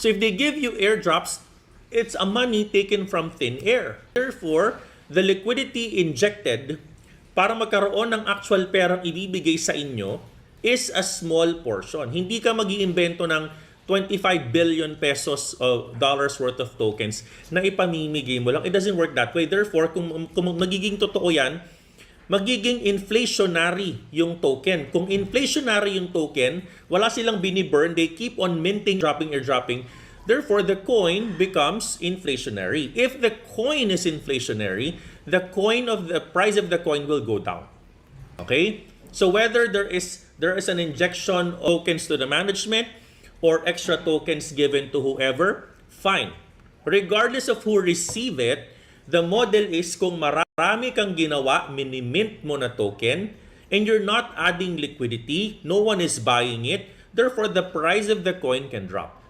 So if they give you airdrops, it's a money taken from thin air. Therefore, the liquidity injected para magkaroon ng actual perang ibibigay sa inyo is a small portion. Hindi ka mag-iimbento ng 25 billion pesos of dollars worth of tokens na ipamimigay mo lang. It doesn't work that way. Therefore, kung magiging totoo yan, magiging inflationary yung token. Kung inflationary yung token, wala silang biniburn, they keep on minting, dropping, or dropping. Therefore, the coin becomes inflationary. If the coin is inflationary, the price of the coin will go down. Okay? So whether there is an injection of tokens to the management or extra tokens given to whoever, fine. Regardless of who receive it, the model is kung marami kang ginawa, minimint mo na token, and you're not adding liquidity, no one is buying it, therefore the price of the coin can drop.